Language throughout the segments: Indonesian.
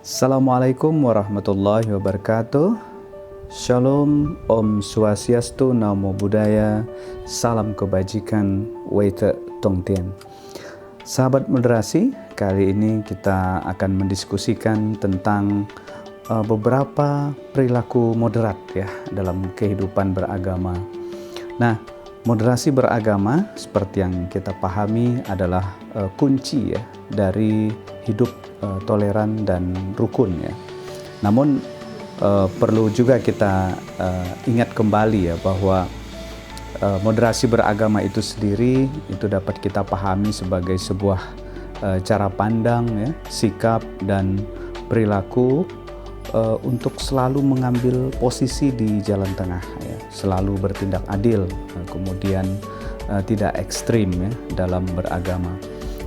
Assalamualaikum warahmatullahi wabarakatuh. Shalom, Om Swastiastu, Namo Buddhaya, salam kebajikan, Weite Tongtian. Sahabat moderasi, kali ini kita akan mendiskusikan tentang beberapa perilaku moderat ya dalam kehidupan beragama. Nah, moderasi beragama seperti yang kita pahami adalah kunci ya dari hidup toleran dan rukun ya. Namun perlu juga kita ingat kembali ya bahwa moderasi beragama itu sendiri itu dapat kita pahami sebagai sebuah cara pandang ya, sikap dan perilaku untuk selalu mengambil posisi di jalan tengah ya, selalu bertindak adil, kemudian tidak ekstrim ya dalam beragama.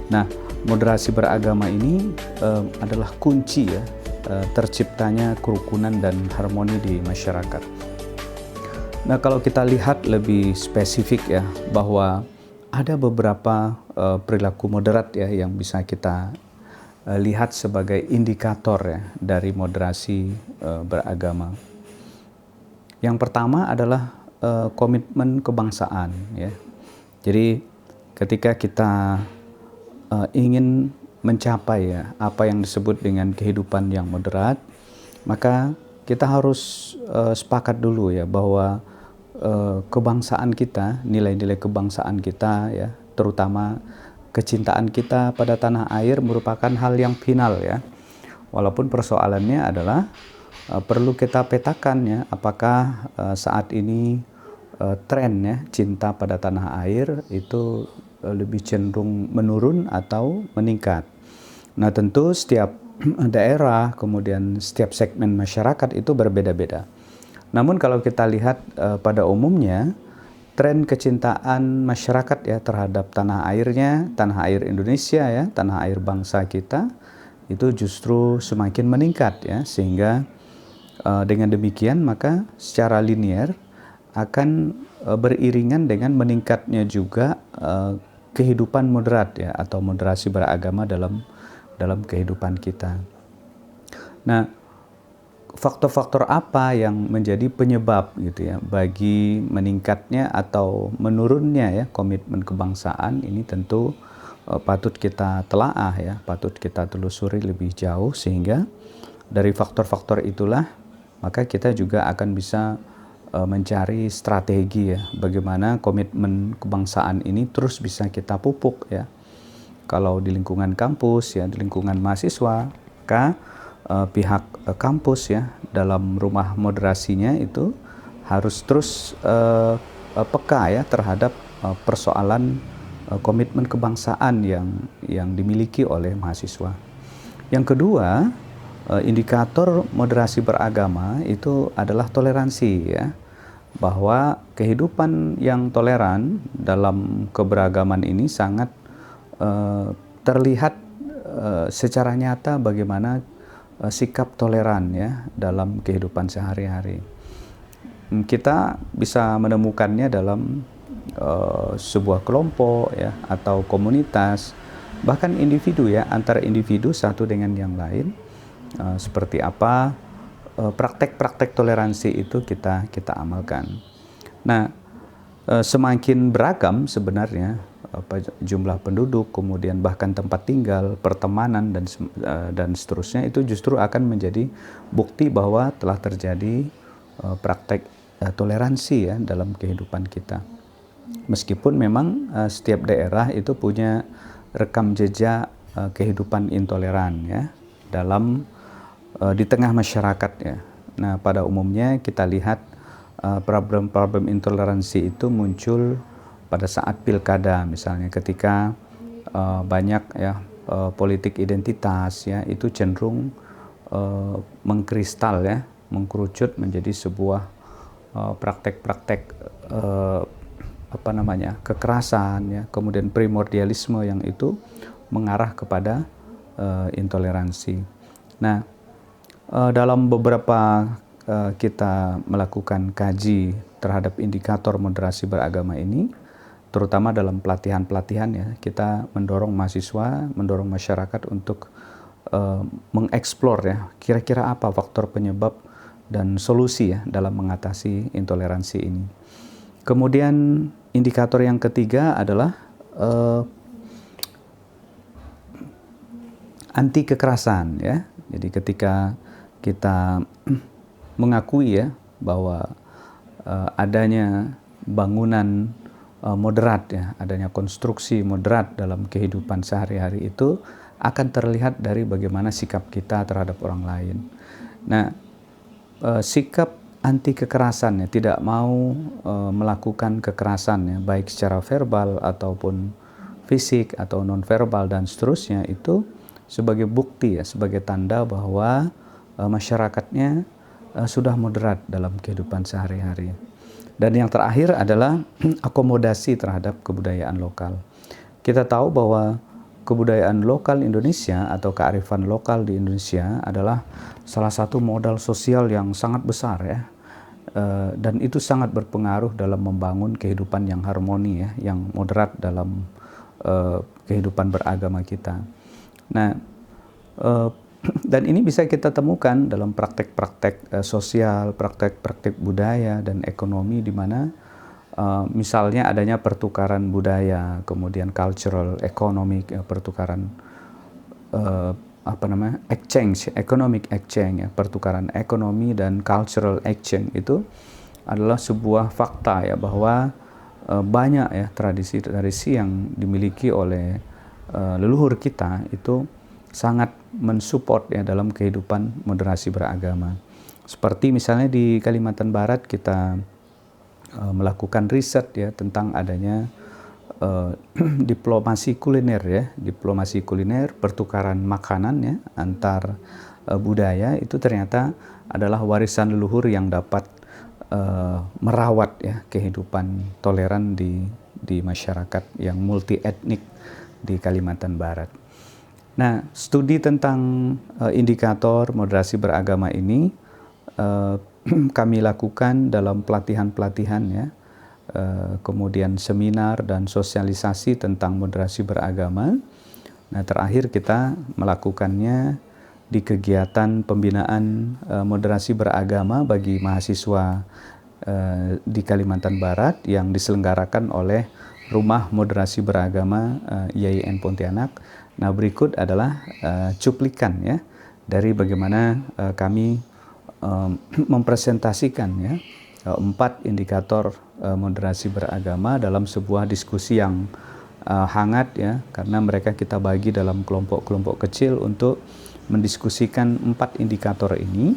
Nah, moderasi beragama ini adalah kunci ya terciptanya kerukunan dan harmoni di masyarakat. Nah, kalau kita lihat lebih spesifik ya bahwa ada beberapa perilaku moderat ya yang bisa kita lihat sebagai indikator ya dari moderasi beragama. Yang pertama adalah komitmen kebangsaan ya. Jadi ketika kita ingin mencapai ya apa yang disebut dengan kehidupan yang moderat, maka kita harus sepakat dulu ya bahwa kebangsaan kita, nilai-nilai kebangsaan kita ya, terutama kecintaan kita pada tanah air merupakan hal yang final ya. Walaupun persoalannya adalah perlu kita petakan ya apakah saat ini tren ya cinta pada tanah air itu lebih cenderung menurun atau meningkat. Nah, tentu setiap daerah kemudian setiap segmen masyarakat itu berbeda-beda. Namun kalau kita lihat pada umumnya tren kecintaan masyarakat ya terhadap tanah airnya, tanah air Indonesia ya, tanah air bangsa kita itu justru semakin meningkat ya, sehingga dengan demikian maka secara linear akan beriringan dengan meningkatnya juga kehidupan moderat ya atau moderasi beragama dalam kehidupan kita. Nah, faktor-faktor apa yang menjadi penyebab gitu ya bagi meningkatnya atau menurunnya ya komitmen kebangsaan ini tentu patut kita telaah ya, patut kita telusuri lebih jauh, sehingga dari faktor-faktor itulah maka kita juga akan bisa mencari strategi ya bagaimana komitmen kebangsaan ini terus bisa kita pupuk ya. Kalau di lingkungan kampus ya, di lingkungan mahasiswa, maka pihak kampus ya dalam rumah moderasinya itu harus terus peka ya terhadap persoalan komitmen kebangsaan yang dimiliki oleh mahasiswa. Yang kedua, indikator moderasi beragama itu adalah toleransi ya, bahwa kehidupan yang toleran dalam keberagaman ini sangat terlihat secara nyata bagaimana sikap toleran ya dalam kehidupan sehari-hari. Kita bisa menemukannya dalam sebuah kelompok ya atau komunitas, bahkan individu ya, antara individu satu dengan yang lain. Seperti apa praktek-praktek toleransi itu kita amalkan. Nah, semakin beragam sebenarnya jumlah penduduk, kemudian bahkan tempat tinggal, pertemanan dan seterusnya, itu justru akan menjadi bukti bahwa telah terjadi praktek toleransi ya dalam kehidupan kita. Meskipun memang setiap daerah itu punya rekam jejak kehidupan intoleran ya dalam di tengah masyarakat ya. Nah, pada umumnya kita lihat problem-problem intoleransi itu muncul pada saat pilkada, misalnya ketika banyak ya politik identitas ya itu cenderung mengkristal ya, mengkerucut menjadi sebuah praktek-praktek kekerasan ya, kemudian primordialisme yang itu mengarah kepada intoleransi. Nah, dalam beberapa kita melakukan kaji terhadap indikator moderasi beragama ini, terutama dalam pelatihan-pelatihan ya, kita mendorong mahasiswa, mendorong masyarakat untuk mengeksplor ya kira-kira apa faktor penyebab dan solusi ya dalam mengatasi intoleransi ini. Kemudian indikator yang ketiga adalah anti kekerasan ya. Jadi ketika kita mengakui ya bahwa adanya bangunan moderat ya, adanya konstruksi moderat dalam kehidupan sehari-hari itu akan terlihat dari bagaimana sikap kita terhadap orang lain. Nah, sikap anti kekerasan ya, tidak mau melakukan kekerasan ya, baik secara verbal ataupun fisik atau nonverbal dan seterusnya, itu sebagai bukti ya, sebagai tanda bahwa masyarakatnya sudah moderat dalam kehidupan sehari-hari. Dan yang terakhir adalah akomodasi terhadap kebudayaan lokal. Kita tahu bahwa kebudayaan lokal Indonesia atau kearifan lokal di Indonesia adalah salah satu modal sosial yang sangat besar ya. Dan itu sangat berpengaruh dalam membangun kehidupan yang harmoni ya, yang moderat dalam kehidupan beragama kita. Nah, dan ini bisa kita temukan dalam praktek-praktek sosial, praktek-praktek budaya dan ekonomi, di mana misalnya adanya pertukaran budaya, kemudian cultural, economic, pertukaran exchange, economic exchange, ya, pertukaran ekonomi dan cultural exchange itu adalah sebuah fakta ya, bahwa banyak ya tradisi-tradisi yang dimiliki oleh leluhur kita itu sangat mensupport ya dalam kehidupan moderasi beragama. Seperti misalnya di Kalimantan Barat kita melakukan riset ya tentang adanya diplomasi kuliner ya, diplomasi kuliner, pertukaran makanan ya antar budaya, itu ternyata adalah warisan leluhur yang dapat merawat ya kehidupan toleran di masyarakat yang multi etnik di Kalimantan Barat. Nah, studi tentang indikator moderasi beragama ini kami lakukan dalam pelatihan-pelatihan ya, kemudian seminar dan sosialisasi tentang moderasi beragama. Nah, terakhir kita melakukannya di kegiatan pembinaan moderasi beragama bagi mahasiswa di Kalimantan Barat yang diselenggarakan oleh Rumah Moderasi Beragama IAIN Pontianak. Nah, berikut adalah cuplikan ya dari bagaimana kami mempresentasikan ya 4 indikator moderasi beragama dalam sebuah diskusi yang hangat ya, karena mereka kita bagi dalam kelompok-kelompok kecil untuk mendiskusikan 4 indikator ini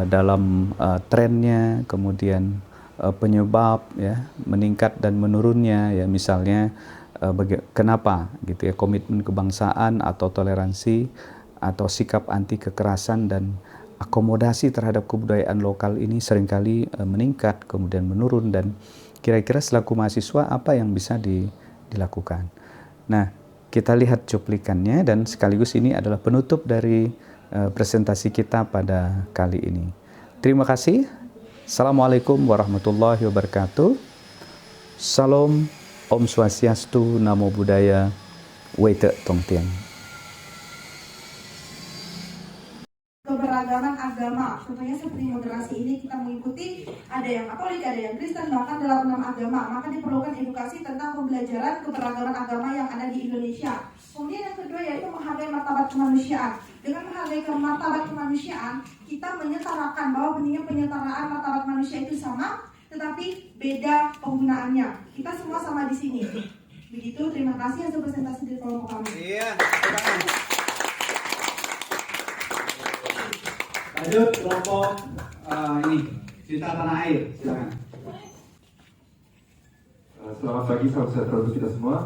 dalam trennya, kemudian penyebab ya meningkat dan menurunnya ya, misalnya kenapa gitu ya, komitmen kebangsaan atau toleransi atau sikap anti kekerasan dan akomodasi terhadap kebudayaan lokal ini seringkali meningkat kemudian menurun, dan kira-kira selaku mahasiswa apa yang bisa dilakukan. Nah, kita lihat cuplikannya dan sekaligus ini adalah penutup dari presentasi kita pada kali ini. Terima kasih. Assalamualaikum warahmatullahi wabarakatuh. Salam, Om Swastiastu, Namo Buddhaya, Wete Tongtian. Keberagaman agama, contohnya seperti moderasi ini kita mengikuti ada yang Katolik, ada yang Kristen, bahkan dalam 6 agama, maka diperlukan edukasi tentang pembelajaran keberagaman agama yang ada di Indonesia. Kemudian yang kedua yaitu menghargai martabat kemanusiaan. Dengan menghargai martabat kemanusiaan, kita menyetarakan bahwa pentingnya penyetaraan martabat manusia itu sama, tetapi beda penggunaannya. Kita semua sama di sini. Begitu, terima kasih hasil presentasi dari kelompok kami. Iya, lanjut kelompok ini Cinta Tanah Air, silakan. Selamat pagi, salam sejahtera untuk kita semua.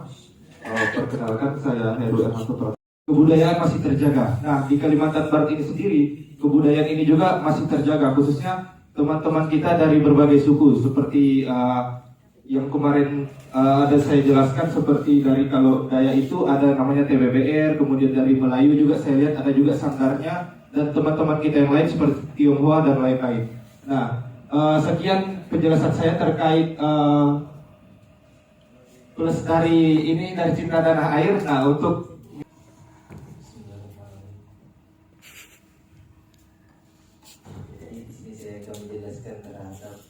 Perkenalkan, saya Heru Erhanto Pratomo. Kebudayaan masih terjaga. Nah, di Kalimantan Barat ini sendiri, kebudayaan ini juga masih terjaga, khususnya teman-teman kita dari berbagai suku, seperti yang kemarin ada saya jelaskan, seperti dari kalau Dayak itu ada namanya TBBR, kemudian dari Melayu juga saya lihat ada juga Sanggarnya, dan teman-teman kita yang lain seperti Tionghoa dan lain-lain. Nah, sekian penjelasan saya terkait pelestari ini dari Cinta Tanah Air. Nah, untuk menjelaskan terhadap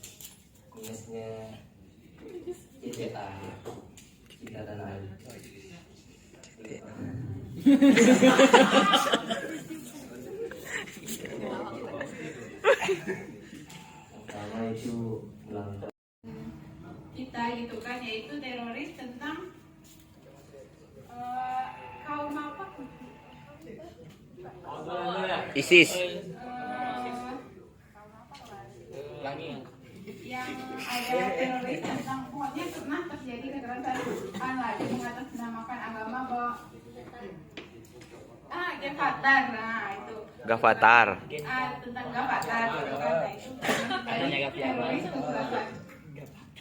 minusnya ITA ya, Cinta Tanah Air. Pertama itu melanggar kita gitu kan, yaitu teroris tentang kaum apa? ISIS. Yang ada teroris tentang pokoknya pernah terjadi kekerasan lagi mengatasnamakan agama bahwa Gavatar, nah itu Gavatar. tentang Gavatar gitu kan, nah itu teroris kekerasan.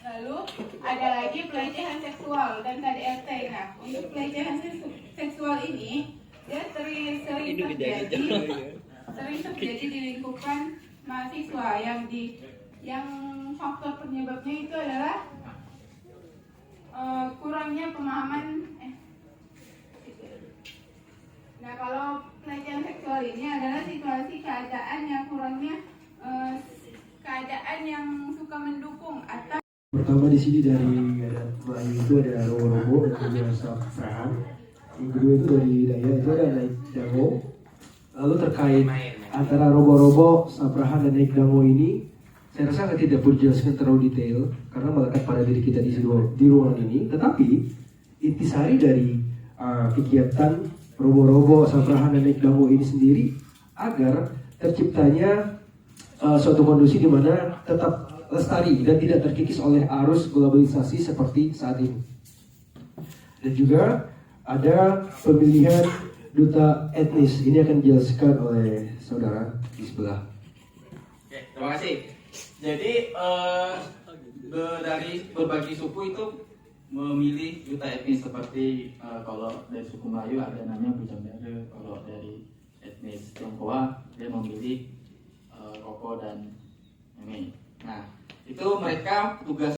Lalu ada lagi pelecehan seksual dan KDRT. Nah, untuk pelecehan seksual ini dia sering terjadi di lingkupan mahasiswa yang faktor penyebabnya itu adalah kurangnya pemahaman. Nah, kalau pelecehan seksual ini adalah situasi keadaan yang kurangnya keadaan yang suka mendukung atau Pertama di sini dari Melayu itu ada robo-robo dan juga saprahan. Yang kedua itu dari Daya itu ada naik dango. Lalu terkait antara robo-robo, saprahan dan naik dango ini, saya rasa tidak perlu dijelaskan terlalu detail karena melekat pada diri kita di ruangan ini. Tetapi intisari dari kegiatan robo-robo, saprahan dan naik dango ini sendiri agar terciptanya suatu kondisi di mana tetap lestari dan tidak terkikis oleh arus globalisasi seperti saat ini. Dan juga ada pemilihan duta etnis. Ini akan dijelaskan oleh saudara di sebelah. Oke, terima kasih. Jadi dari berbagai suku itu memilih duta etnis seperti kalau dari suku Melayu ada namanya Bujangdara, kalau dari etnis Tionghoa dia memilih Koko dan ini. Nah, itu mereka tugas